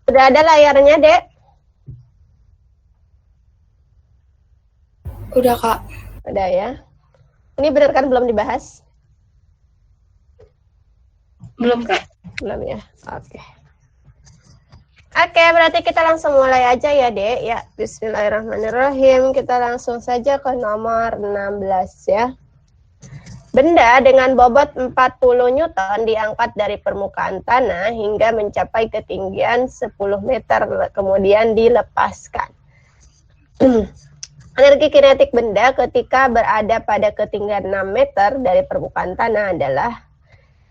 Udah ada layarnya, Dek? Udah, Kak. Udah ya. Ini benar kan belum dibahas? Belum, Kak. Belum ya. Oke. Oke, berarti kita langsung mulai aja ya, Dek. Ya, bismillahirrahmanirrahim. Kita langsung saja ke nomor 16 ya. Benda dengan bobot 40 Newton diangkat dari permukaan tanah hingga mencapai ketinggian 10 meter, kemudian dilepaskan. Energi kinetik benda ketika berada pada ketinggian 6 meter dari permukaan tanah adalah,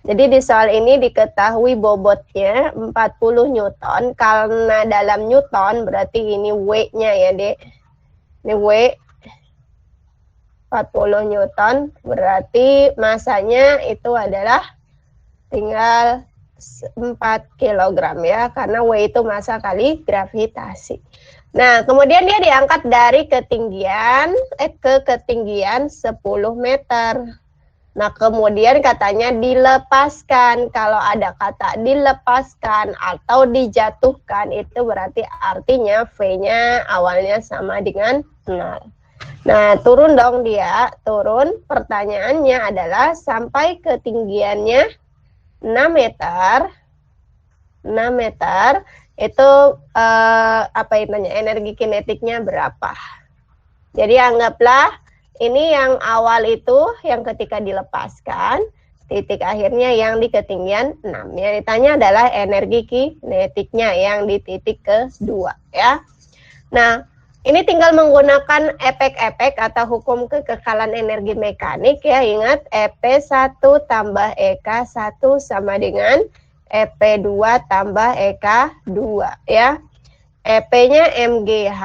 jadi di soal ini diketahui bobotnya 40 Newton, karena dalam Newton berarti ini W-nya ya, Dek. Ini W, 40 Newton, berarti masanya itu adalah tinggal 4 kilogram ya, karena W itu massa kali gravitasi. Nah, kemudian dia diangkat dari ketinggian ke ketinggian 10 meter. Nah, kemudian katanya dilepaskan. Kalau ada kata dilepaskan atau dijatuhkan, itu berarti artinya V-nya awalnya sama dengan 0. Nah, turun dong dia, turun. Pertanyaannya adalah sampai ketinggiannya 6 meter. 6 meter itu apa namanya, energi kinetiknya berapa? Jadi anggaplah ini yang awal itu yang ketika dilepaskan, titik akhirnya yang di ketinggian 6. Yang ditanya adalah energi kinetiknya yang di titik kedua ya. Nah, ini tinggal menggunakan efek-efek atau hukum kekekalan energi mekanik ya. Ingat, EP1 tambah EK1 sama dengan EP2 tambah EK2 ya. EP-nya MGH,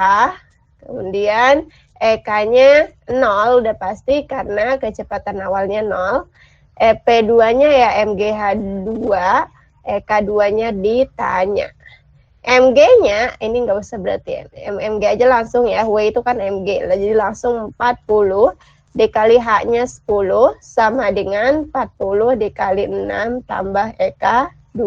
kemudian EK-nya 0 udah pasti karena kecepatan awalnya 0. EP2-nya ya MGH2, EK2-nya ditanya. MG-nya ini nggak usah berarti ya. MG aja langsung ya, W itu kan MG. Jadi langsung 40 dikali H-nya 10 sama dengan 40 dikali 6 tambah EK2.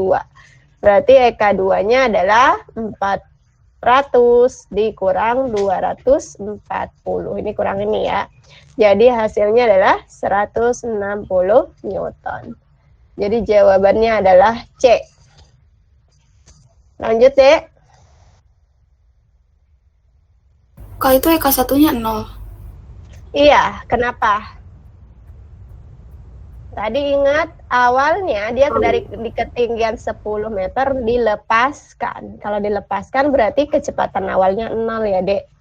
Berarti EK2-nya adalah 400 dikurang 240. Ini kurang ini ya. Jadi hasilnya adalah 160 Newton. Jadi jawabannya adalah C. Lanjut, Dek. Kak, itu EK1-nya 0. Iya, kenapa? Tadi ingat awalnya dia dari di ketinggian 10 meter dilepaskan. Kalau dilepaskan berarti kecepatan awalnya 0 ya, Dek.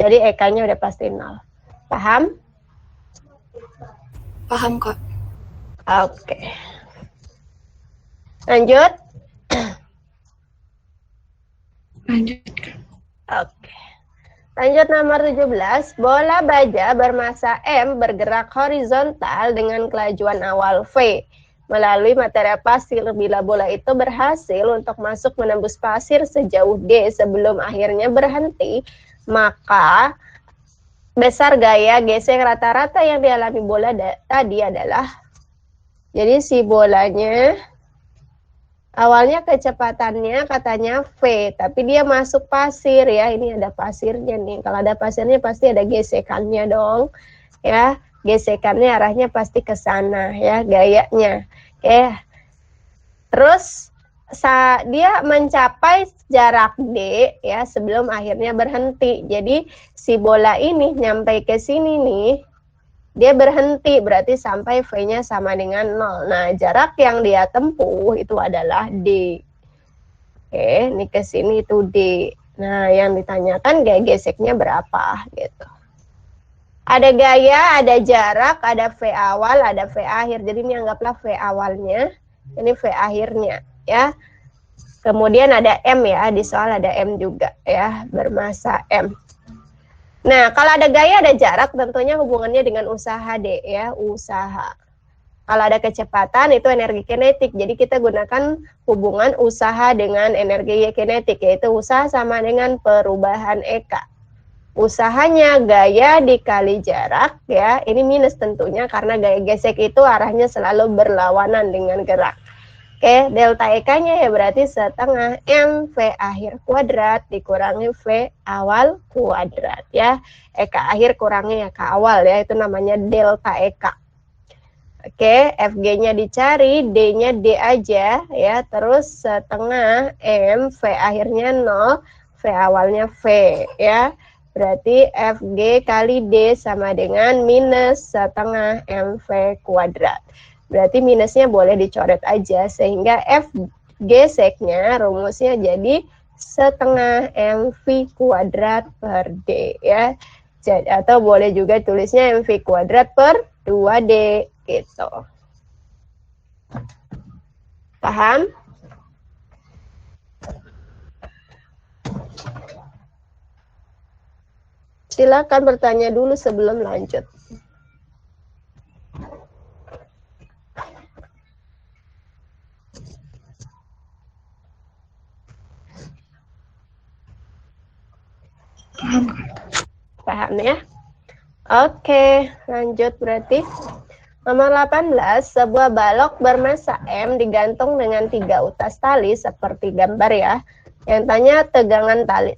Jadi EK-nya udah pasti 0. Paham? Paham, Kak. Oke. Lanjut. Lanjut. Oke. Lanjut nomor 17. Bola baja bermassa M bergerak horizontal dengan kelajuan awal V melalui material pasir. Bila bola itu berhasil untuk masuk menembus pasir sejauh D sebelum akhirnya berhenti, maka besar gaya gesek rata-rata yang dialami bola tadi adalah, jadi si bolanya awalnya kecepatannya katanya V, tapi dia masuk pasir ya. Ini ada pasirnya nih. Kalau ada pasirnya pasti ada gesekannya dong. Ya, gesekannya arahnya pasti ke sana ya, gayanya. Oke. Terus dia mencapai jarak D ya sebelum akhirnya berhenti. Jadi si bola ini nyampe ke sini nih, dia berhenti, berarti sampai V-nya sama dengan 0. Nah, jarak yang dia tempuh itu adalah D. Oke, ini ke sini itu D. Nah, yang ditanyakan gaya geseknya berapa gitu. Ada gaya, ada jarak, ada V awal, ada V akhir. Jadi ini anggaplah V awalnya, ini V akhirnya ya. Kemudian ada M ya, di soal ada M juga ya, bermassa M. Nah, kalau ada gaya, ada jarak, tentunya hubungannya dengan usaha D ya, usaha. Kalau ada kecepatan, itu energi kinetik. Jadi kita gunakan hubungan usaha dengan energi kinetik, yaitu usaha sama dengan perubahan EK. Usahanya gaya dikali jarak ya, ini minus tentunya karena gaya gesek itu arahnya selalu berlawanan dengan gerak. Oke, delta EK-nya ya berarti setengah MV akhir kuadrat dikurangi V awal kuadrat ya. EK akhir kurangi EK awal ya, itu namanya delta EK. Oke, FG-nya dicari, D-nya D aja ya, terus setengah M, V akhirnya 0, V awalnya V ya. Berarti FG kali D sama dengan minus setengah MV kuadrat. Berarti minusnya boleh dicoret aja, sehingga FG sek-nya rumusnya jadi setengah MV kuadrat per D ya. Atau boleh juga tulisnya MV kuadrat per 2D gitu. Paham? Silakan bertanya dulu sebelum lanjut. Paham ya? Oke, lanjut berarti. Nomor 18, sebuah balok bermassa M digantung dengan 3 utas tali seperti gambar ya. Yang tanya tegangan tali.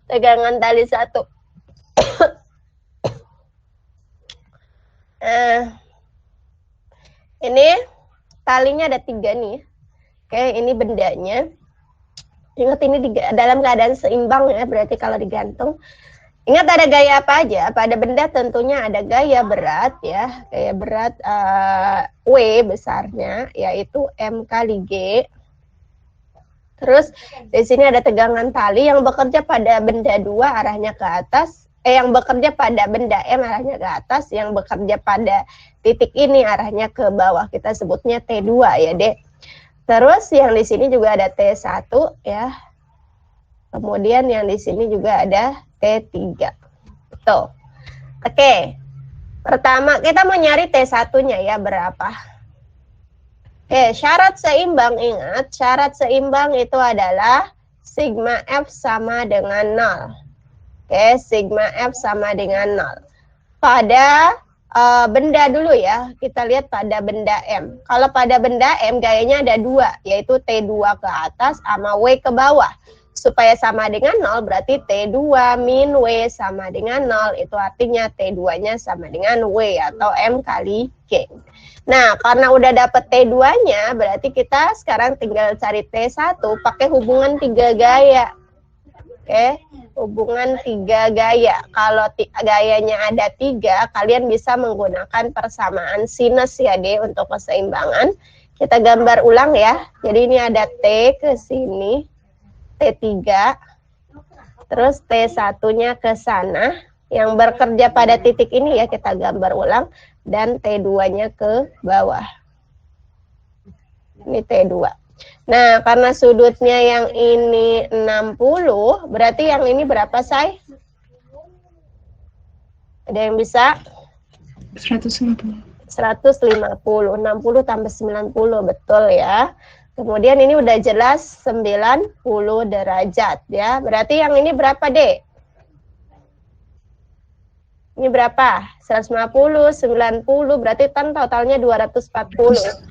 Tegangan tali 1. Ini talinya ada 3 nih. Oke, ini bendanya. Ingat ini dalam keadaan seimbang ya, berarti kalau digantung. Ingat ada gaya apa aja? Pada benda tentunya ada gaya berat ya, gaya berat W besarnya yaitu M kali G. Terus di sini ada tegangan tali yang bekerja pada benda 2 arahnya ke atas, yang bekerja pada benda M arahnya ke atas, yang bekerja pada titik ini arahnya ke bawah. Kita sebutnya T2 ya, Dek. Terus yang di sini juga ada T1 ya. Kemudian yang di sini juga ada T3. Tuh. Oke. Pertama kita mau nyari T1-nya ya berapa. Oke, syarat seimbang, ingat syarat seimbang itu adalah sigma F sama dengan 0. Oke, sigma F sama dengan 0. Pada benda dulu ya, kita lihat pada benda M. Kalau pada benda M gayanya ada 2, yaitu T2 ke atas sama W ke bawah. Supaya sama dengan 0 berarti T2 min W sama dengan 0. Itu artinya T2-nya sama dengan W atau M kali G. Nah, karena udah dapet T2-nya berarti kita sekarang tinggal cari T1 pakai hubungan 3 gaya. Oke, hubungan 3 gaya. Kalau gayanya ada 3, kalian bisa menggunakan persamaan sinus ya, D, untuk keseimbangan. Kita gambar ulang ya. Jadi ini ada T ke sini, T3, terus T1-nya ke sana, yang bekerja pada titik ini ya, kita gambar ulang, dan T2-nya ke bawah. Ini T2. Nah, karena sudutnya yang ini 60, berarti yang ini berapa, Say? Ada yang bisa? 150. 150. 60 tambah 90, betul ya. Kemudian ini udah jelas 90 derajat ya. Berarti yang ini berapa, Dek? Ini berapa? 150, 90, berarti kan totalnya 240.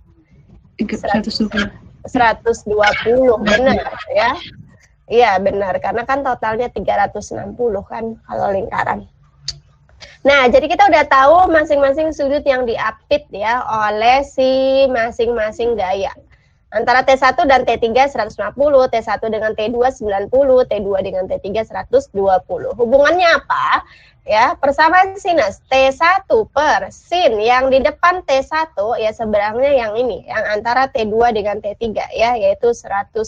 120, benar ya. Iya, benar. Karena kan totalnya 360 kan kalau lingkaran. Nah, jadi kita udah tahu masing-masing sudut yang diapit ya oleh si masing-masing gaya. Antara T1 dan T3 150, T1 dengan T2 90, T2 dengan T3 120. Hubungannya apa? Ya, persamaan sinus T1 per sin yang di depan T1 ya sebenarnya yang ini, yang antara T2 dengan T3 ya, yaitu 120.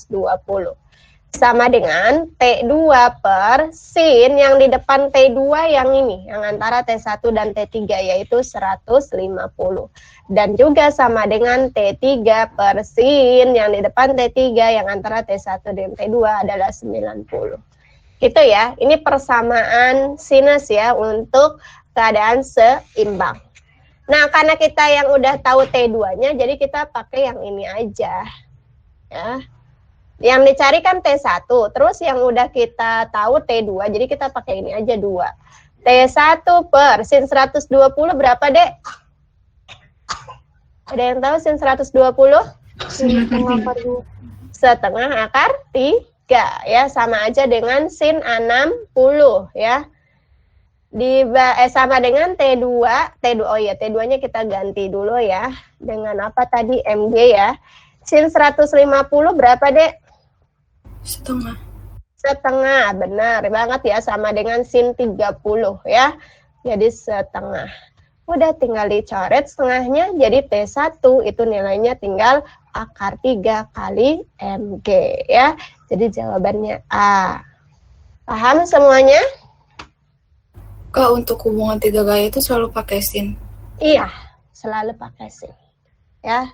Sama dengan T2 per sin yang di depan T2 yang ini, yang antara T1 dan T3 yaitu 150. Dan juga sama dengan T3 per sin yang di depan T3 yang antara T1 dan T2 adalah 90. Gitu ya, ini persamaan sinus ya untuk keadaan seimbang. Nah, karena kita yang udah tahu T2-nya, jadi kita pakai yang ini aja. Ya. Yang dicari kan T1, terus yang udah kita tahu T2, jadi kita pakai ini aja 2. T1 per sin 120 berapa, Dek? Ada yang tahu sin 120? Setengah akar 3 ya, sama aja dengan sin 60 ya. Sama dengan T2, oh ya, T2-nya kita ganti dulu ya. Dengan apa tadi? MG ya. Sin 150 berapa, Dek? Setengah. Setengah, benar banget ya, sama dengan sin 30 ya. Jadi setengah. Udah tinggal dicoret setengahnya, jadi T1 itu nilainya tinggal akar 3 kali MG ya. Jadi jawabannya A. Paham semuanya? Kak, untuk hubungan 3 gaya itu selalu pakai sin? Iya, selalu pakai sin. Ya.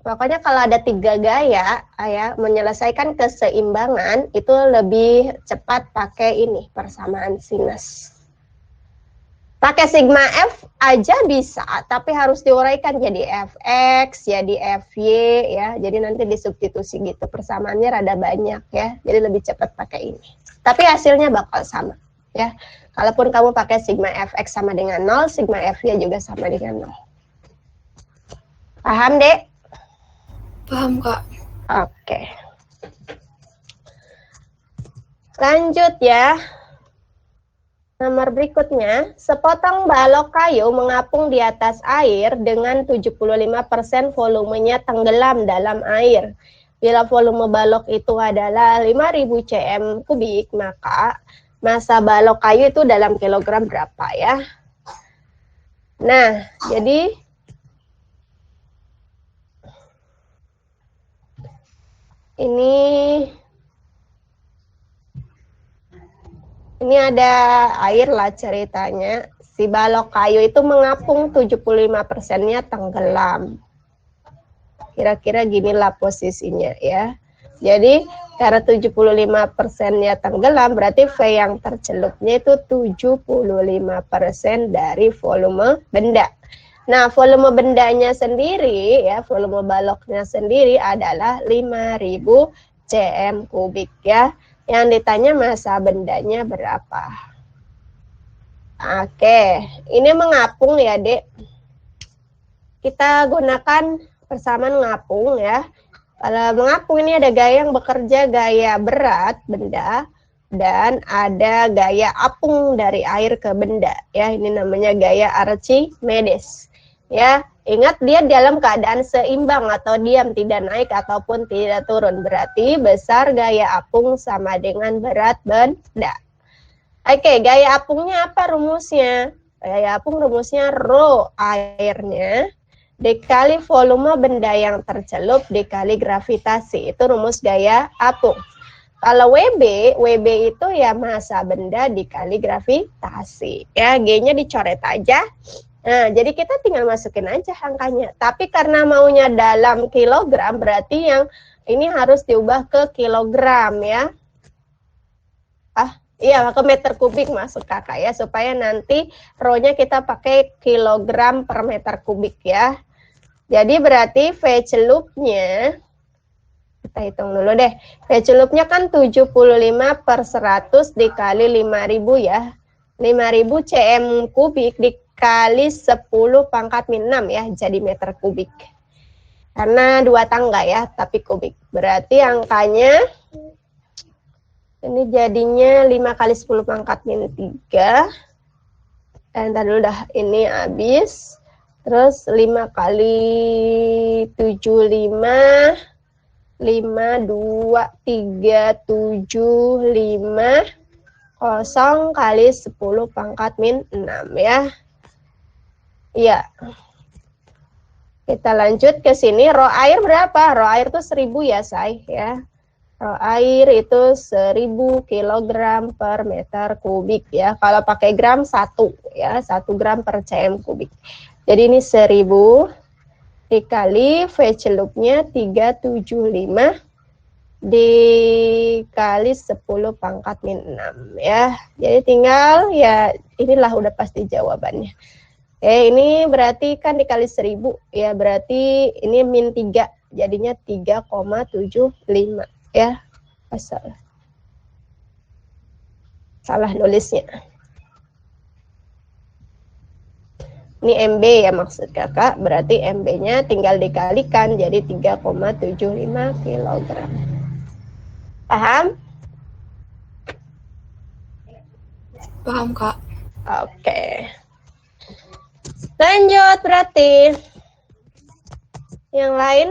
Pokoknya kalau ada 3 gaya, ya, menyelesaikan keseimbangan itu lebih cepat pakai ini, persamaan sinus. Pakai sigma F aja bisa, tapi harus diuraikan jadi Fx, jadi Fy ya. Jadi nanti disubstitusi gitu. Persamaannya rada banyak ya. Jadi lebih cepat pakai ini. Tapi hasilnya bakal sama ya. Kalaupun kamu pakai sigma Fx sama dengan 0, sigma Fy juga sama dengan 0. Paham, Dek? Paham, Kak. Oke. Lanjut ya. Nomor berikutnya, sepotong balok kayu mengapung di atas air dengan 75% volumenya tenggelam dalam air. Bila volume balok itu adalah 5.000 cm kubik, maka massa balok kayu itu dalam kilogram berapa ya? Nah, jadi ini ada air lah ceritanya. Si balok kayu itu mengapung 75%-nya tenggelam. Kira-kira ginilah posisinya ya. Jadi karena 75%-nya tenggelam, berarti V yang tercelupnya itu 75% dari volume benda. Nah, volume bendanya sendiri ya, volume baloknya sendiri adalah 5.000 cm kubik ya. Yang ditanya massa bendanya berapa. Oke, ini mengapung ya, Dek. Kita gunakan persamaan ngapung ya. Kalau mengapung ini ada gaya yang bekerja gaya berat benda dan ada gaya apung dari air ke benda ya. Ini namanya gaya Archimedes. Ya, ingat dia dalam keadaan seimbang atau diam, tidak naik ataupun tidak turun. Berarti besar gaya apung sama dengan berat benda. Oke, gaya apungnya apa rumusnya? Gaya apung rumusnya rho airnya dikali volume benda yang tercelup dikali gravitasi. Itu rumus gaya apung. Kalau WB itu ya massa benda dikali gravitasi. Ya, G-nya dicoret aja. Nah, jadi kita tinggal masukin aja angkanya. Tapi karena maunya dalam kilogram, berarti yang ini harus diubah ke kilogram ya. Iya, ke meter kubik masuk kakak ya, supaya nanti rho-nya kita pakai kilogram per meter kubik ya. Jadi berarti V celupnya, kita hitung dulu deh. V celupnya kan 75 per 100 dikali 5.000 ya. 5.000 cm kubik dikali 10 pangkat min 6 ya, jadi meter kubik. Karena 2 tangga ya, tapi kubik. Berarti angkanya ini jadinya 5 kali 10 pangkat min 3. Dan tadi udah ini habis. Terus 5 kali 75, 5, 2, 3, 7, 5, 0 kali 10 pangkat min 6 ya. Iya. Kita lanjut ke sini. Rho air berapa? Rho air itu 1000 ya, say ya. Rho air itu 1000 kg per meter kubik ya. Kalau pakai gram 1 ya, 1 gram per cm kubik. Jadi ini 1000 dikali V celupnya 375 dikali 10 pangkat min 6 ya. Jadi tinggal ya inilah udah pasti jawabannya. Ini berarti kan dikali 1000 ya, berarti ini min 3 jadinya 3,75 ya. Salah nulisnya. Ini MB ya maksud kakak, berarti MB-nya tinggal dikalikan jadi 3,75 kg. Paham? Paham, Kak. Oke. Lanjut berarti. Yang lain?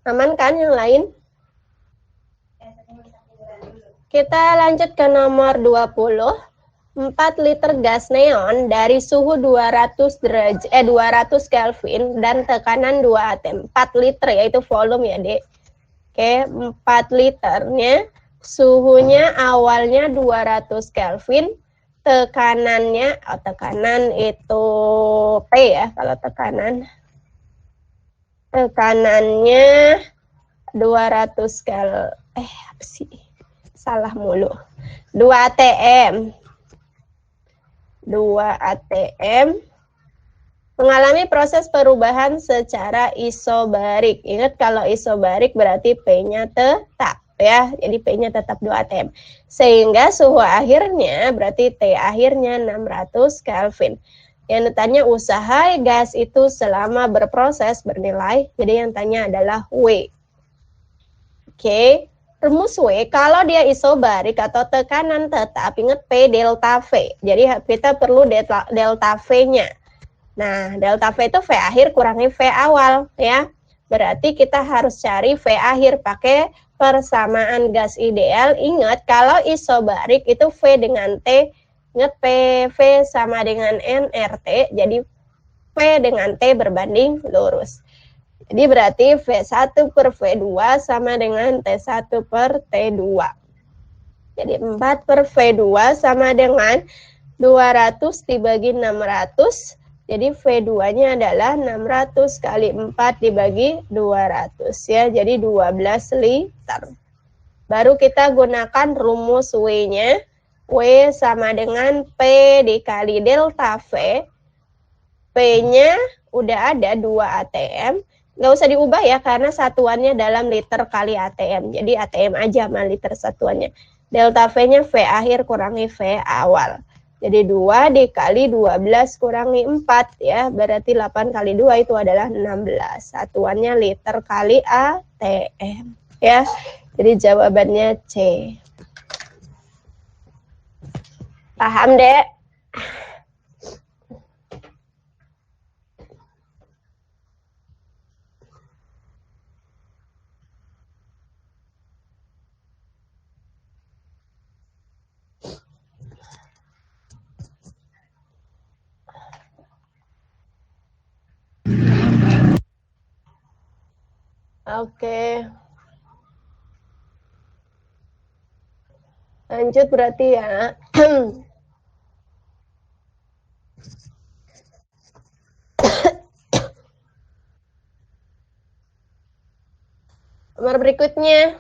Aman kan yang lain? Kita lanjut ke nomor 20. 4 liter gas neon dari suhu 200 Kelvin dan tekanan 2 atm. 4 liter yaitu volume ya, Dek. Oke, 4 liternya suhunya awalnya 200 Kelvin, tekanannya tekanan itu P ya kalau tekanan. Tekanannya 200 apa sih? Salah mulu. 2 atm. 2 atm mengalami proses perubahan secara isobarik. Ingat kalau isobarik berarti P-nya tetap ya. Jadi P-nya tetap 2 atm. Sehingga suhu akhirnya berarti T akhirnya 600 Kelvin. Yang ditanya usaha gas itu selama berproses bernilai. Jadi yang tanya adalah W. Oke. Rumus W, kalau dia isobarik atau tekanan tetap, ingat P delta V. Jadi kita perlu delta V-nya. Nah, delta V itu V akhir kurangi V awal, ya. Berarti kita harus cari V akhir pakai persamaan gas ideal. Ingat, kalau isobarik itu V dengan T. Ingat, PV sama dengan nRT. Jadi, V dengan T berbanding lurus. Jadi berarti V1 per V2 sama dengan T1 per T2. Jadi 4 per V2 sama dengan 200 dibagi 600. Jadi V2-nya adalah 600 kali 4 dibagi 200 ya. Jadi 12 liter. Baru kita gunakan rumus W-nya. W sama dengan P dikali delta V. P-nya udah ada 2 atm. Nggak usah diubah ya, karena satuannya dalam liter kali ATM. Jadi ATM aja sama liter satuannya. Delta V-nya V akhir kurangi V awal. Jadi 2 dikali 12 kurangi 4 ya. Berarti 8 kali 2 itu adalah 16. Satuannya liter kali ATM. Ya, jadi jawabannya C. Paham, Dek? Oke. Lanjut berarti ya. Nomor berikutnya.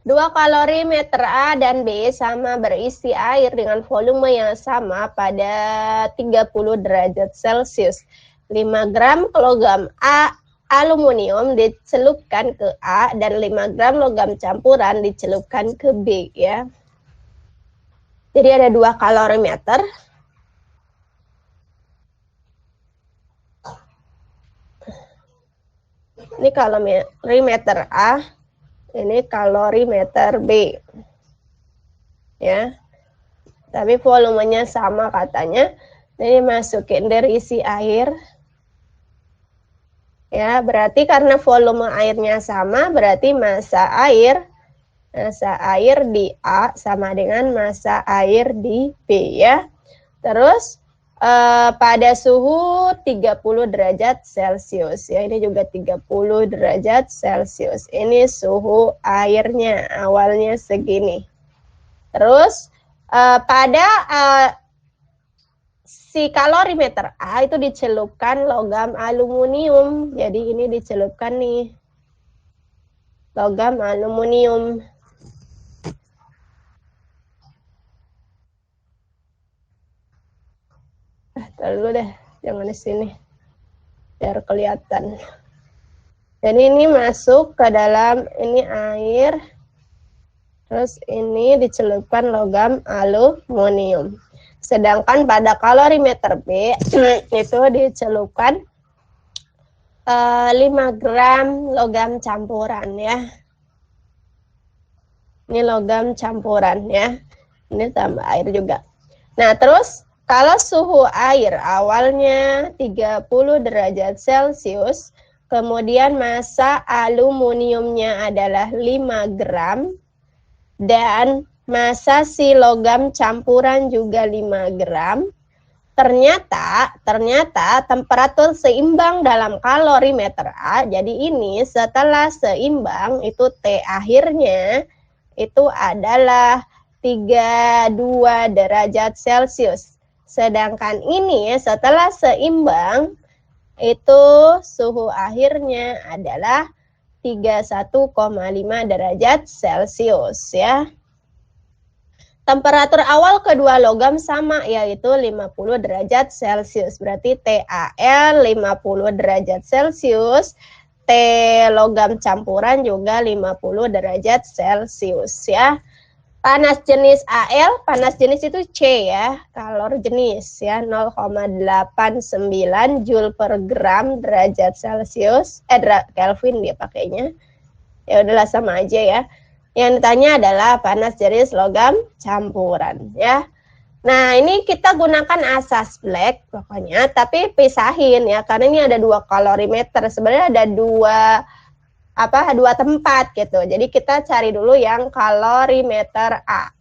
2 kalorimeter A dan B sama berisi air dengan volume yang sama pada 30 derajat Celcius. 5 gram logam aluminium dicelupkan ke A dan 5 gram logam campuran dicelupkan ke B ya. Jadi ada 2 kalorimeter. Ini kalorimeter A, ini kalorimeter B. Ya. Tapi volumenya sama katanya. Jadi masukin dari isi air. Ya, berarti karena volume airnya sama, berarti massa air di A sama dengan massa air di B ya. Terus pada suhu 30 derajat Celcius ya, ini juga 30 derajat Celcius. Ini suhu airnya awalnya segini. Terus pada si kalorimeter A itu dicelupkan logam aluminium. Jadi ini dicelupkan nih logam aluminium. Dulu deh, jangan di sini biar kelihatan. Jadi ini masuk ke dalam ini air, terus ini dicelupkan logam aluminium. Sedangkan pada kalorimeter B itu dicelupkan 5 gram logam campuran ya. Ini logam campuran ya. Ini tambah air juga. Nah, terus kalau suhu air awalnya 30 derajat Celcius, kemudian massa aluminiumnya adalah 5 gram, dan massa si logam campuran juga 5 gram, ternyata temperatur seimbang dalam kalorimeter A. Jadi ini setelah seimbang, itu T akhirnya itu adalah 32 derajat Celcius. Sedangkan ini setelah seimbang, itu suhu akhirnya adalah 31,5 derajat Celcius ya. Temperatur awal kedua logam sama, yaitu 50 derajat Celcius. Berarti TAL 50 derajat Celcius, T logam campuran juga 50 derajat Celcius ya. Panas jenis AL, panas jenis itu C ya, kalor jenis ya, 0,89 Joule per gram derajat Celcius, Kelvin dia pakainya. Ya udahlah sama aja ya. Yang ditanya adalah panas jenis logam campuran ya. Nah, ini kita gunakan asas black pokoknya, tapi pisahin ya, karena ini ada 2 kalorimeter. Sebenarnya ada dua tempat gitu. Jadi kita cari dulu yang kalorimeter A.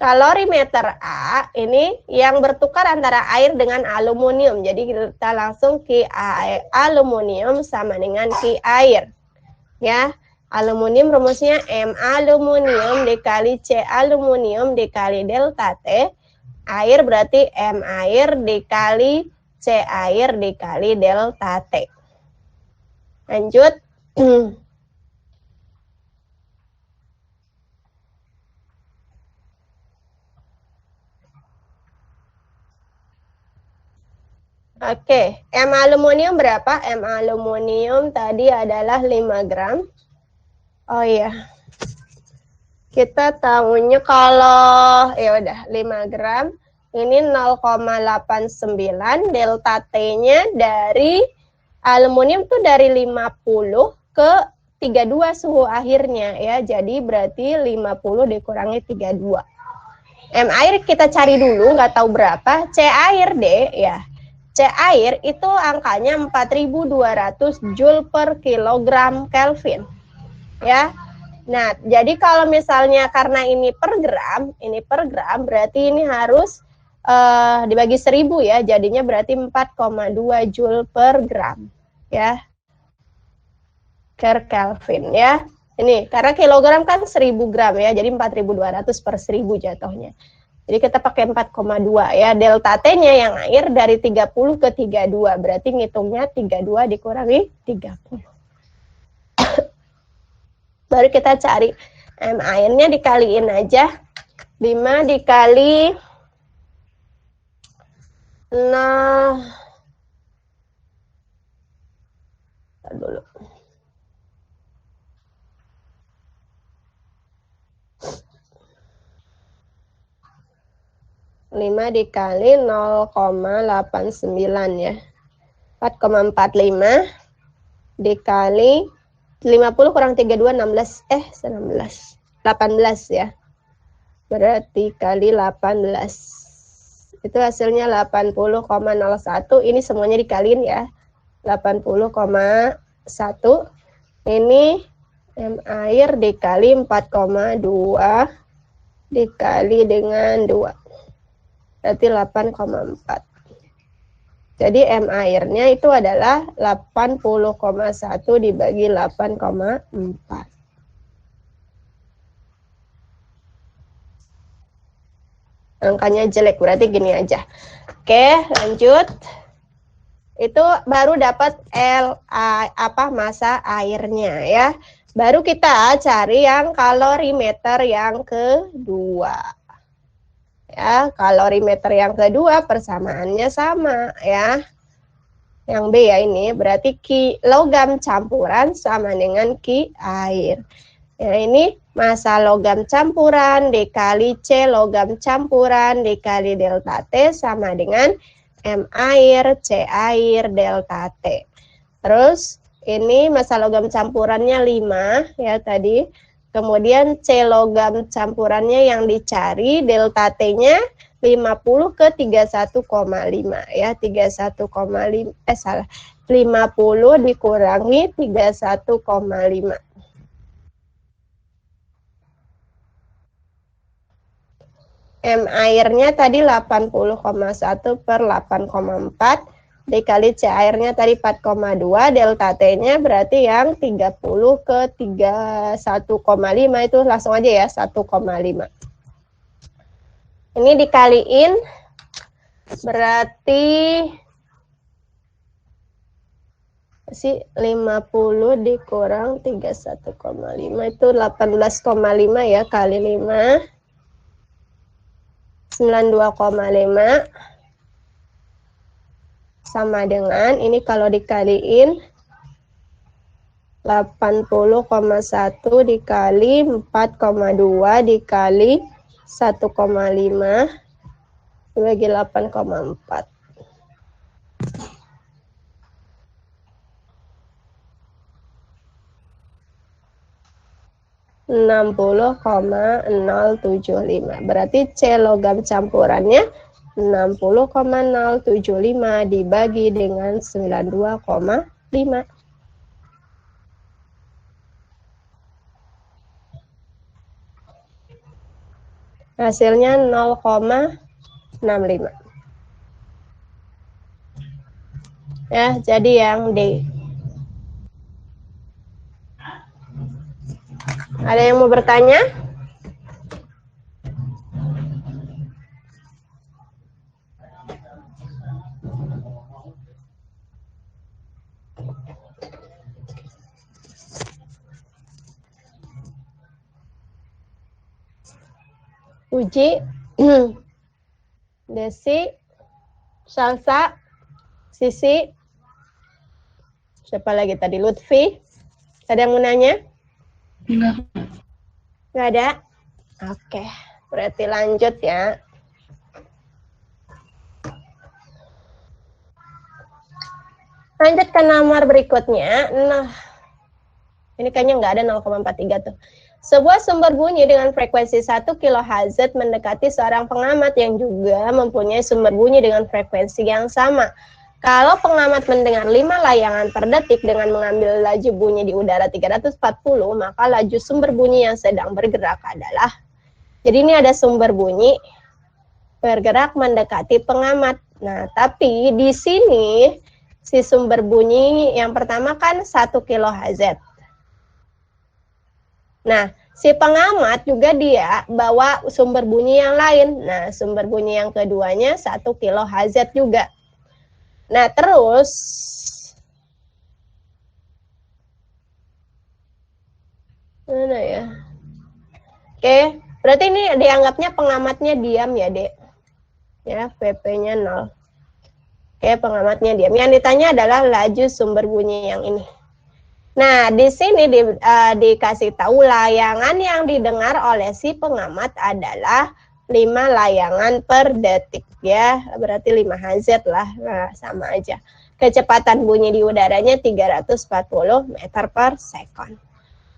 Kalorimeter A ini yang bertukar antara air dengan aluminium. Jadi kita langsung Ki aluminium sama dengan Ki air. Ya. Aluminium rumusnya M aluminium dikali C aluminium dikali delta T. Air berarti M air dikali C air dikali delta T. Lanjut. Oke, M aluminium berapa? M aluminium tadi adalah 5 gram. Oh iya. Kita tahunya kalau ya udah 5 gram ini 0,89, delta T-nya dari aluminium tuh dari 50 ke 32 suhu akhirnya ya. Jadi berarti 50 dikurangi 32. M air kita cari dulu, nggak tahu berapa. C air deh ya. C air itu angkanya 4200 Joule per kilogram Kelvin. Ya. Nah, jadi kalau misalnya karena ini per gram berarti ini harus dibagi 1000 ya. Jadinya berarti 4,2 Joule per gram ya. Per Kelvin ya. Ini karena kilogram kan 1000 gram ya. Jadi 4200 per 1000 jatuhnya. Jadi kita pakai 4,2 ya. Delta T-nya yang air dari 30 ke 32. Berarti ngitungnya 32 dikurangi 30. Baru kita cari M airnya dikaliin aja. 5 dikali 0. Dulu. 5 dikali 0,89 ya. 4,45 dikali 50 kurang 32 18 ya. Berarti kali 18. Itu hasilnya 80,01. Ini semuanya dikaliin ya. 80,1. Ini M air dikali 4,2 dikali dengan 2. Berarti 8,4. Jadi M airnya itu adalah 80,1 dibagi 8,4. Angkanya jelek, berarti gini aja. Oke, lanjut. Itu baru dapat massa airnya ya. Baru kita cari yang kalorimeter yang kedua. Ya, kalorimeter yang kedua persamaannya sama ya. Yang B ya ini berarti Ki logam campuran sama dengan Ki air. Ya, ini massa logam campuran dikali C logam campuran dikali delta T sama dengan M air, C air, delta T. Terus ini massa logam campurannya 5 ya tadi. Kemudian C logam campurannya yang dicari delta T-nya 50 ke 31,5 ya. 31,5 salah. 50 dikurangi 31,5. M airnya tadi 80,1 per 8,4 dikali C airnya tadi 4,2, delta T-nya berarti yang 30 ke 31,5 itu langsung aja ya 1,5. Ini dikaliin berarti 50 dikurang 31,5 itu 18,5 ya kali 5. 92,5 sama dengan ini kalau dikaliin 80,1 dikali 4,2 dikali 1,5 dibagi 8,4. (60,075) berarti C logam campurannya 60,075 dibagi dengan 92,5. Hasilnya 0,65. Ya, jadi yang D. Ada yang mau bertanya? Uji, Desi, Salsa, Sisi, siapa lagi tadi? Lutfi. Ada yang mau nanya? Enggak. Nggak ada? Oke, berarti lanjut ya. Lanjut ke nomor berikutnya. Nah, ini kayaknya nggak ada 0,43 tuh. Sebuah sumber bunyi dengan frekuensi 1 kHz mendekati seorang pengamat yang juga mempunyai sumber bunyi dengan frekuensi yang sama. Kalau pengamat mendengar 5 layangan per detik dengan mengambil laju bunyi di udara 340, maka laju sumber bunyi yang sedang bergerak adalah, jadi ini ada sumber bunyi bergerak mendekati pengamat. Nah, tapi di sini si sumber bunyi yang pertama kan 1 kHz. Nah, si pengamat juga dia bawa sumber bunyi yang lain. Nah, sumber bunyi yang keduanya 1 kHz juga. Nah, terus mana ya? Oke, berarti ini dianggapnya pengamatnya diam ya, Dek. Ya, PP-nya 0. Oke, pengamatnya diam. Yang ditanya adalah laju sumber bunyi yang ini. Nah, di sini dikasih tahu layangan yang didengar oleh si pengamat adalah 5 layangan per detik ya, berarti 5 Hz lah, nah, sama aja. Kecepatan bunyi di udaranya 340 meter per sekon.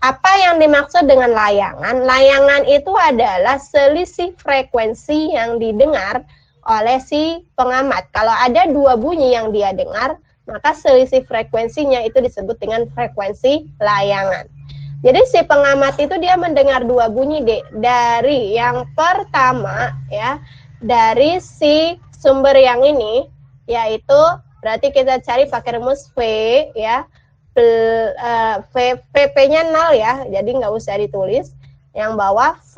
Apa yang dimaksud dengan layangan? Layangan itu adalah selisih frekuensi yang didengar oleh si pengamat. Kalau ada 2 bunyi yang dia dengar, maka selisih frekuensinya itu disebut dengan frekuensi layangan. Jadi si pengamat itu dia mendengar 2 bunyi dari yang pertama ya, dari si sumber yang ini, yaitu berarti kita cari pakai rumus V ya, PP-nya 0 ya, jadi nggak usah ditulis. Yang bawah V,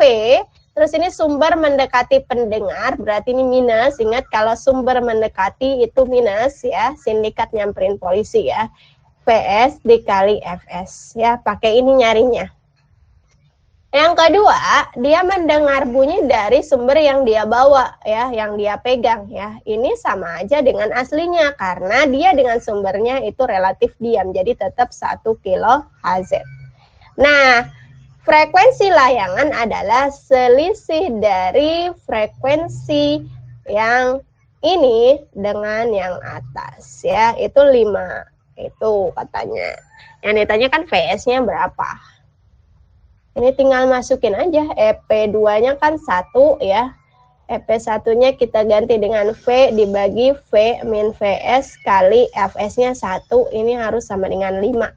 terus ini sumber mendekati pendengar, berarti ini minus. Ingat kalau sumber mendekati itu minus ya, sindikat nyamperin polisi ya. PS dikali FS ya, pakai ini nyarinya. Yang kedua, dia mendengar bunyi dari sumber yang dia bawa ya, yang dia pegang ya. Ini sama aja dengan aslinya karena dia dengan sumbernya itu relatif diam, jadi tetap 1 kHz. Nah, frekuensi layangan adalah selisih dari frekuensi yang ini dengan yang atas ya, itu 5. Itu katanya. Yang ditanya kan VS-nya berapa. Ini tinggal masukin aja, EP2-nya kan 1 ya. EP1-nya kita ganti dengan V dibagi V min VS kali FS-nya 1, ini harus sama dengan 5.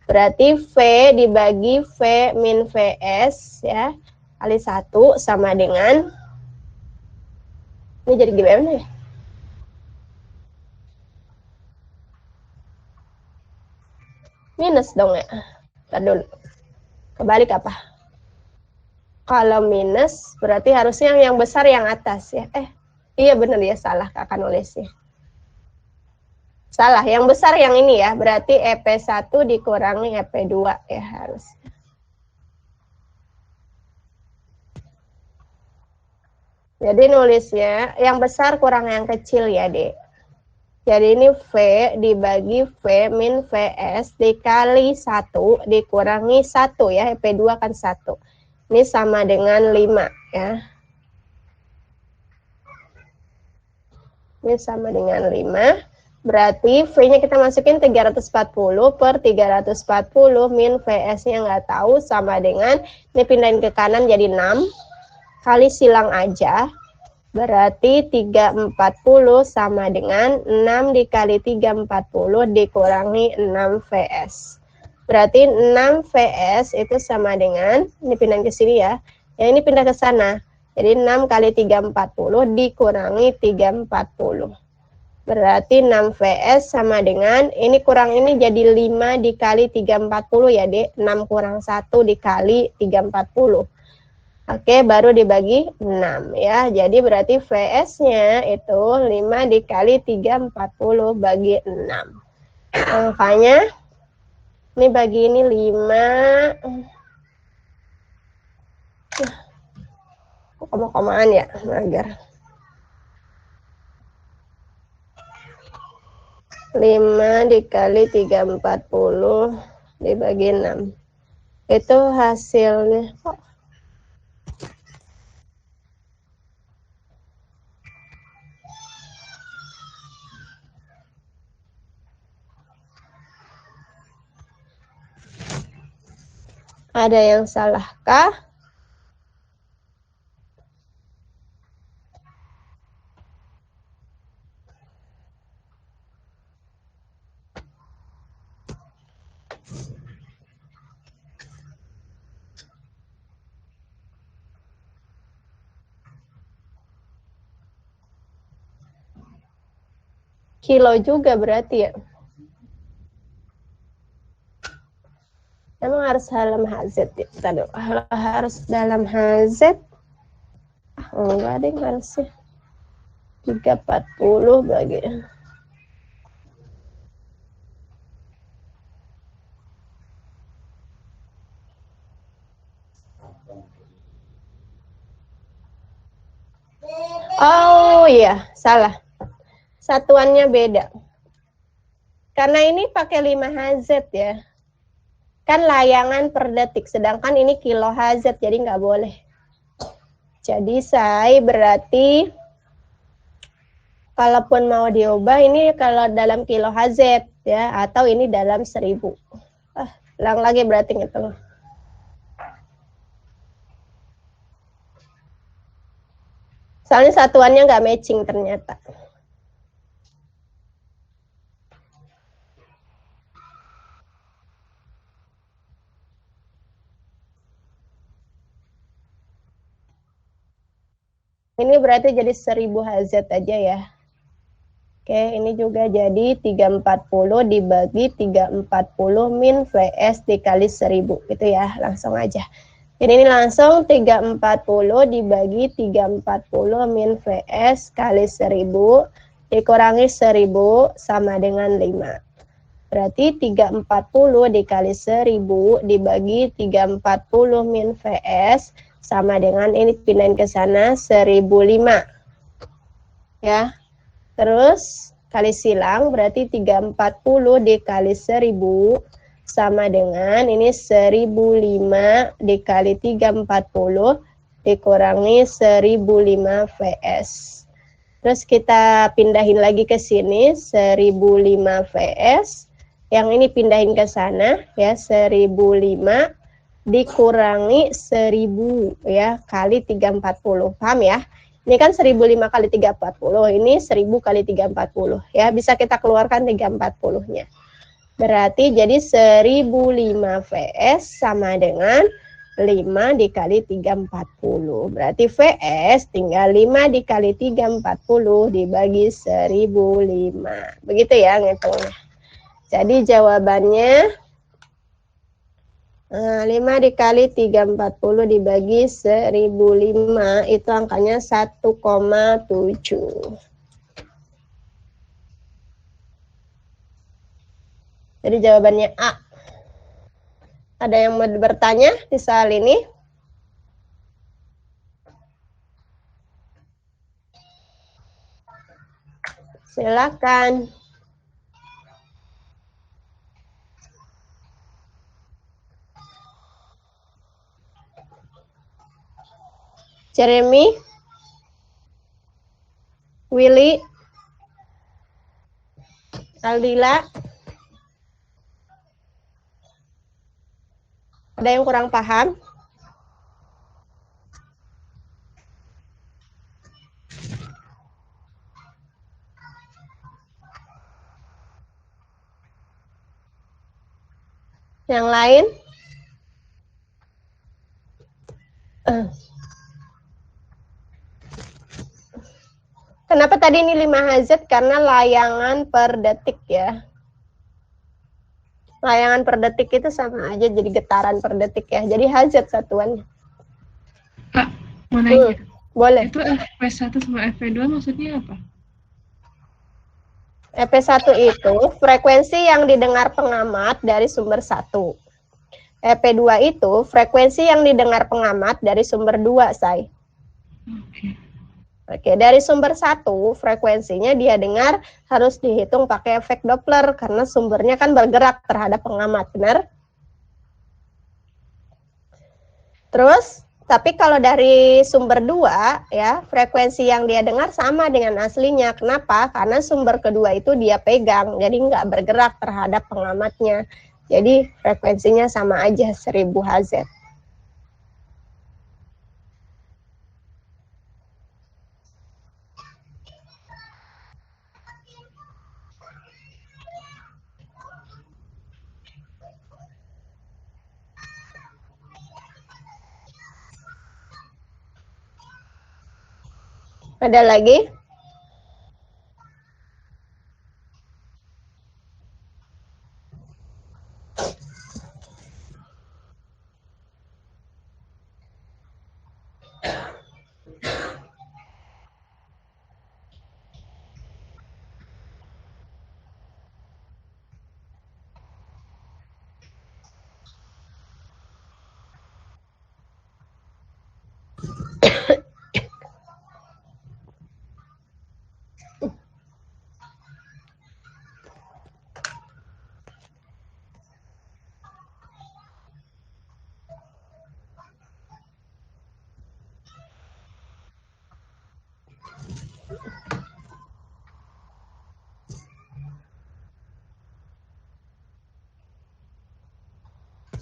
Berarti V dibagi V min VS ya, kali 1 sama dengan, ini jadi gimana ya? Minus dong ya. Ntar dulu. Kebalik apa? Kalau minus berarti harusnya yang besar yang atas ya. Iya benar ya, salah kakak nulisnya. Salah, yang besar yang ini ya. Berarti EP1 dikurangi EP2 ya harusnya. Jadi nulisnya yang besar kurang yang kecil ya, Dek. Jadi ini V dibagi V min VS dikali 1 dikurangi 1 ya, EP2 kan 1. Ini sama dengan 5 ya. Ini sama dengan 5. Berarti V-nya kita masukin 340 per 340 min VS-nya nggak tahu sama dengan, ini pindahin ke kanan jadi 6. Kali silang aja. Berarti 340 sama dengan 6 dikali 340 dikurangi 6 VS. Berarti 6 VS itu sama dengan, ini pindah ke sini ya, yang ini pindah ke sana. Jadi 6 kali 340 dikurangi 340. Berarti 6 VS sama dengan, ini kurang ini jadi 5 dikali 340 ya, Dek. 6 kurang 1 dikali 340. Oke, baru dibagi 6 ya. Jadi berarti VS-nya itu 5 dikali 340 bagi 6. Angkanya, ini bagi ini 5. Koma-komaan ya, agar. 5 dikali 340 dibagi 6. Itu hasilnya. Ada yang salahkah? Kilo juga berarti ya. Emang harus dalam HZ ya? Tadi harus dalam HZ. Enggak deh harusnya. 340 bagi. Oh iya, salah. Satuannya beda. Karena ini pakai 5 HZ ya. Kan layangan per detik, sedangkan ini kilo HZ, jadi nggak boleh. Jadi saya berarti, kalaupun mau diubah, ini kalau dalam kilo HZ ya, atau ini dalam 1000. Ulang lagi berarti ngitung. Soalnya satuannya nggak matching ternyata. Ini berarti jadi 1000 HZ aja ya. Oke, ini juga jadi 340 dibagi 340 min VS dikali 1000. Gitu ya, langsung aja. Jadi ini langsung 340 dibagi 340 min VS kali 1000 dikurangi 1000 sama dengan 5. Berarti 340 dikali 1000 dibagi 340 min VS sama dengan, ini pindahin ke sana, 1005. Ya. Terus kali silang berarti 340 dikali 1000 sama dengan ini 1005 dikali 340 dikurangi 1005 VS. Terus kita pindahin lagi ke sini 1005 VS. Yang ini pindahin ke sana ya 1005 dikurangi 1000 ya kali 340. Paham ya? Ini kan 1005 kali 340, ini 1000 kali 340 ya. Bisa kita keluarkan 340-nya. Berarti jadi 1005 VS sama dengan 5 dikali 340. Berarti VS tinggal 5 dikali 340 dibagi 1005. Begitu ya ngitungnya. Jadi jawabannya 5 dikali 340 dibagi 1005 itu angkanya 1,7. Jadi jawabannya A. Ada yang mau bertanya di soal ini? Silakan. Jeremy, Willy, Aldila. Ada yang kurang paham? Yang lain? Kenapa tadi ini 5 Hz? Karena layangan per detik ya. Layangan per detik itu sama aja jadi getaran per detik ya. Jadi Hz satuannya. Kak, mau nanya. Boleh. Itu FP1 sama FP2 maksudnya apa? FP1 itu frekuensi yang didengar pengamat dari sumber 1. FP2 itu frekuensi yang didengar pengamat dari sumber 2, say. Oke, dari sumber 1 frekuensinya dia dengar harus dihitung pakai efek Doppler karena sumbernya kan bergerak terhadap pengamat, benar? Terus, tapi kalau dari sumber 2 ya, frekuensi yang dia dengar sama dengan aslinya. Kenapa? Karena sumber kedua itu dia pegang, jadi nggak bergerak terhadap pengamatnya. Jadi frekuensinya sama aja 1000 Hz. Ada lagi?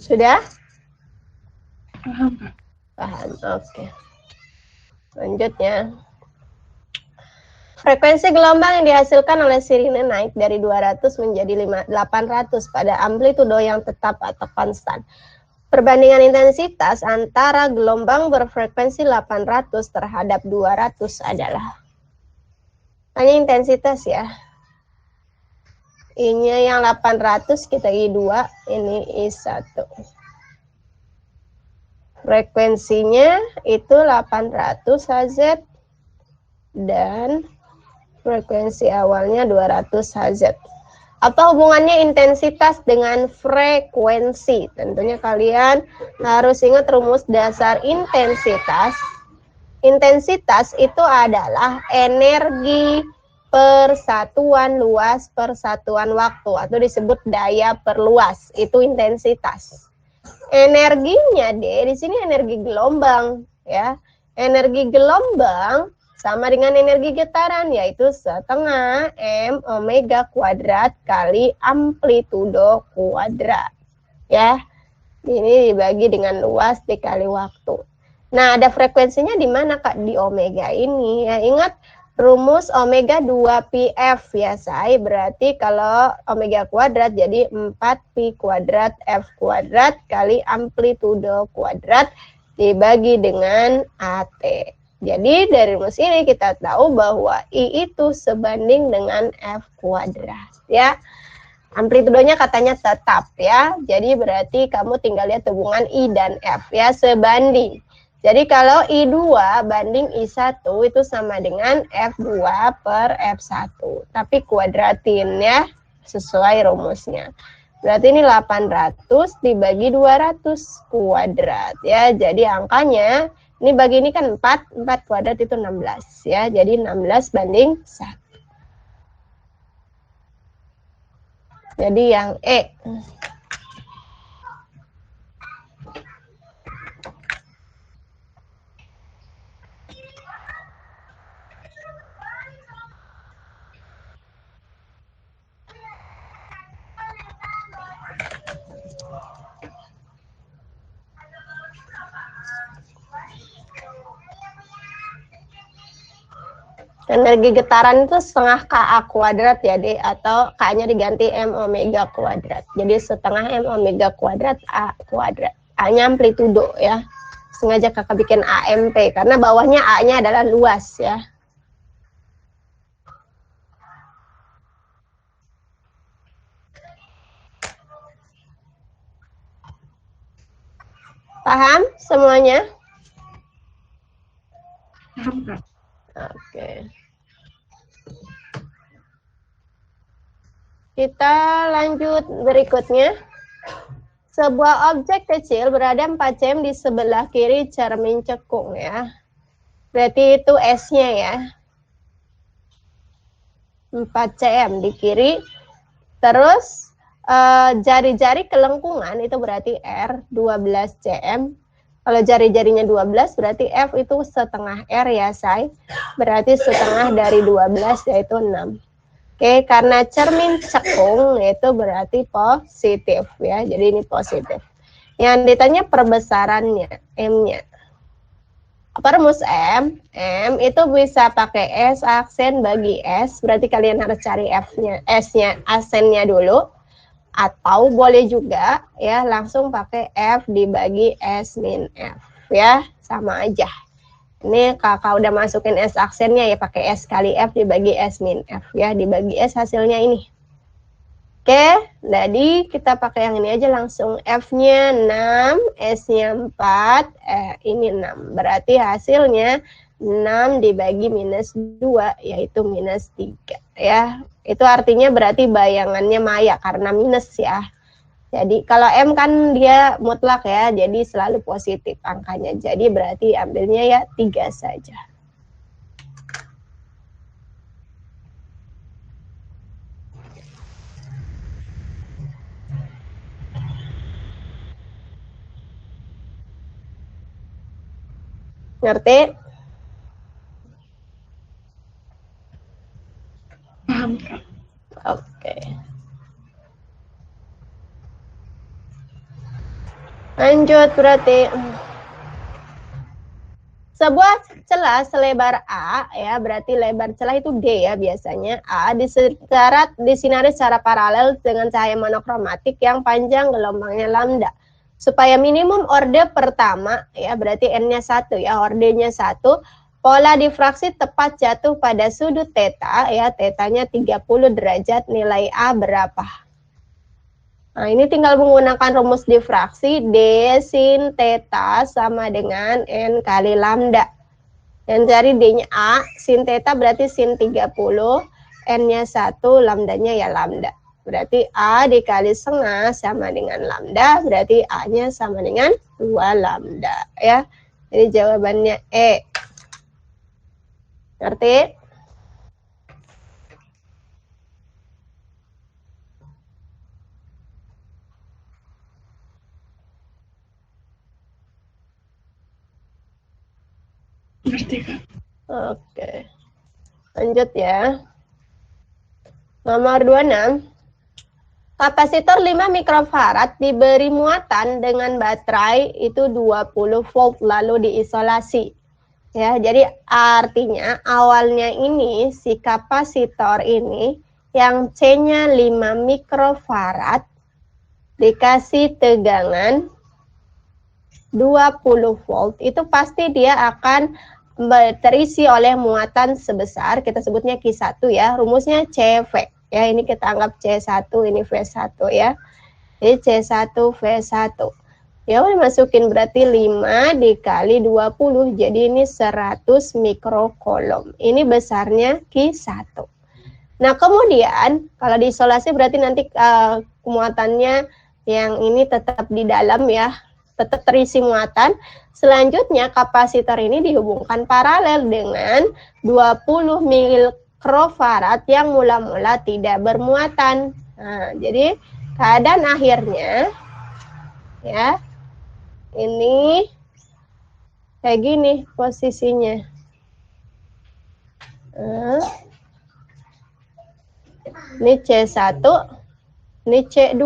Sudah? Paham, Kak. Paham, oke. Lanjutnya. Frekuensi gelombang yang dihasilkan oleh sirine naik dari 200 menjadi 800 pada amplitudo yang tetap atau konstan. Perbandingan intensitas antara gelombang berfrekuensi 800 terhadap 200 adalah. Hanya intensitas ya. I-nya yang 800 kita I2, ini I1. Frekuensinya itu 800 Hz dan frekuensi awalnya 200 Hz. Apa hubungannya intensitas dengan frekuensi? Tentunya kalian harus ingat rumus dasar intensitas. Intensitas itu adalah energi persatuan luas per satuan waktu atau disebut daya per luas, itu intensitas. Energinya D di sini energi gelombang ya. Energi gelombang sama dengan energi getaran, yaitu setengah M omega kuadrat kali amplitudo kuadrat ya. Ini dibagi dengan luas dikali waktu. Nah, ada frekuensinya di mana Kak? Di omega ini ya. Ingat rumus omega 2πf ya, say. Berarti kalau omega kuadrat jadi 4pi kuadrat F kuadrat kali amplitudo kuadrat dibagi dengan AT. Jadi dari rumus ini kita tahu bahwa I itu sebanding dengan F kuadrat ya. Amplitudonya katanya tetap ya. Jadi berarti kamu tinggal lihat hubungan I dan F ya, sebanding. Jadi kalau I2 banding I1 itu sama dengan F2 per F1. Tapi kuadratin ya, sesuai rumusnya. Berarti ini 800 dibagi 200 kuadrat ya. Jadi angkanya, ini bagi ini kan 4 kuadrat itu 16 ya. Jadi 16 banding 1. Jadi yang E. Energi getaran itu setengah Ka kuadrat ya, D, atau K-nya diganti M omega kuadrat. Jadi setengah M omega kuadrat A kuadrat. A-nya amplitudo ya. Sengaja Kakak bikin AMP karena bawahnya A-nya adalah luas ya. Paham semuanya? Paham, Kak. Oke. Kita lanjut berikutnya. Sebuah objek kecil berada 4 cm di sebelah kiri cermin cekung ya. Berarti itu S-nya ya. 4 cm di kiri. Terus jari-jari kelengkungan itu berarti R 12 cm. Kalau jari-jarinya 12 berarti F itu setengah R ya, say. Berarti setengah dari 12 yaitu 6. Oke, karena cermin cekung itu berarti positif ya. Jadi ini positif. Yang ditanya perbesarannya, M-nya. Apa rumus M? M itu bisa pakai S aksen bagi S. Berarti kalian harus cari F-nya, S-nya, aksennya dulu. Atau boleh juga ya langsung pakai F dibagi S min F ya, sama aja. Ini kakak udah masukin S aksennya ya, pakai S kali F dibagi S min F ya, dibagi S hasilnya ini. Oke, jadi kita pakai yang ini aja langsung. F-nya 6, S-nya 4, ini 6. Berarti hasilnya 6 dibagi minus 2, yaitu minus 3 ya. Itu artinya berarti bayangannya maya karena minus ya. Jadi kalau M kan dia mutlak ya, jadi selalu positif angkanya. Jadi berarti ambilnya ya 3 saja. Ngerti? Paham, Kak. Oke. Lanjut berarti. Sebuah celah selebar A ya, berarti lebar celah itu D ya biasanya. A disinari secara paralel dengan cahaya monokromatik yang panjang gelombangnya lambda. Supaya minimum orde pertama ya, berarti N-nya 1 ya, ordenya 1. Pola difraksi tepat jatuh pada sudut theta ya, tetanya 30 derajat, nilai A berapa? Nah, ini tinggal menggunakan rumus difraksi, D sin theta sama dengan N kali lambda. Dan cari D-nya A, sin theta berarti sin 30, N-nya 1, lambdanya ya lambda. Berarti A dikali setengah sama dengan lambda, berarti A-nya sama dengan 2 lambda ya. Jadi jawabannya E. Ngerti? Ngerti, Kak. Oke. Lanjut ya. Nomor 26. Kapasitor 5 mikrofarad diberi muatan dengan baterai itu 20 volt lalu diisolasi. Ya, jadi artinya awalnya ini si kapasitor ini yang C-nya 5 mikrofarad dikasih tegangan 20 volt, itu pasti dia akan terisi oleh muatan sebesar, kita sebutnya Q1 ya, rumusnya CV. Ya, ini kita anggap C1, ini V1 ya. Jadi C1 V1. Ya udah masukin berarti 5 dikali 20, jadi ini 100 mikrokolom. Ini besarnya Q1. Nah kemudian kalau diisolasi berarti nanti muatannya yang ini tetap di dalam ya, tetap terisi muatan. Selanjutnya kapasitor ini dihubungkan paralel dengan 20 mikrofarad yang mula-mula tidak bermuatan. Nah, jadi keadaan akhirnya ya ini kayak gini posisinya. Ini C1, ini C2.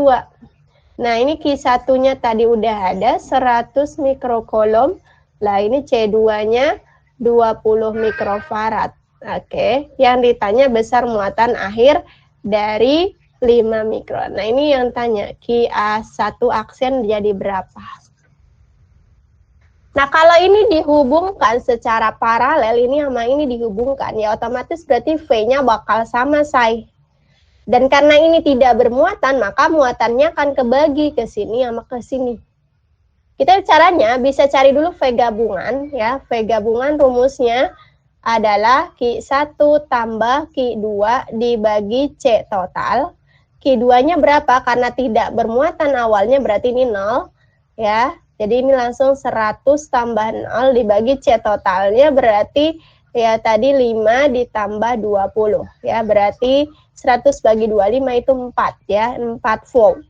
Nah, ini Q1-nya tadi udah ada 100 mikrokolom. Lah, ini C2-nya 20 mikrofarad. Oke, yang ditanya besar muatan akhir dari 5 mikron. Nah, ini yang tanya, Qa1 aksen jadi berapa? Nah, kalau ini dihubungkan secara paralel, ini sama ini dihubungkan, ya otomatis berarti V-nya bakal sama, say. Dan karena ini tidak bermuatan, maka muatannya akan kebagi ke sini sama ke sini. Kita caranya bisa cari dulu V gabungan, ya. V gabungan rumusnya adalah Q1 tambah Q2 dibagi C total. Q2-nya berapa? Karena tidak bermuatan awalnya berarti ini 0, ya. Jadi ini langsung 100 tambah 0 dibagi C totalnya berarti ya tadi 5 ditambah 20. Ya berarti 100 bagi 25 itu 4 ya, 4 volt.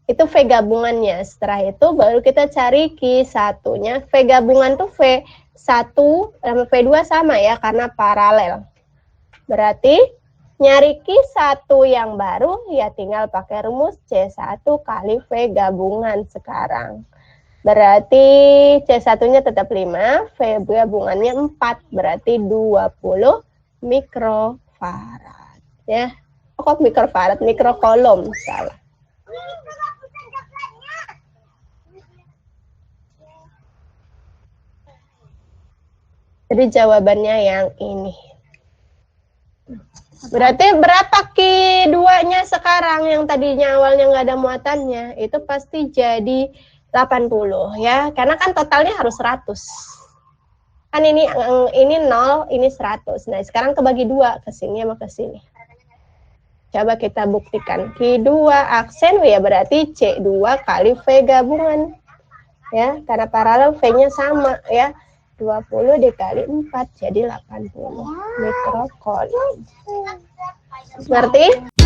Itu V gabungannya. Setelah itu baru kita cari Q1-nya. V gabungan tuh V1 sama V2 sama ya karena paralel. Berarti nyari Q1 yang baru ya tinggal pakai rumus C1 kali V gabungan sekarang. Berarti C1-nya tetap 5, V gabungannya 4, berarti 20 mikrofarad. Ya, kok mikrofarad? Mikrokolom, salah. Jadi jawabannya yang ini. Berarti berapa Q2-nya sekarang yang tadinya awalnya nggak ada muatannya? Itu pasti jadi 80 ya, karena kan totalnya harus 100. Kan ini 0, ini 100. Nah, sekarang kebagi 2 ke sini sama ke sini. Coba kita buktikan. Q2 aksen ya berarti C2 kali V gabungan. Ya, karena paralel V-nya sama ya. 20 dikali 4 jadi 80 mikrokolom. Ngerti?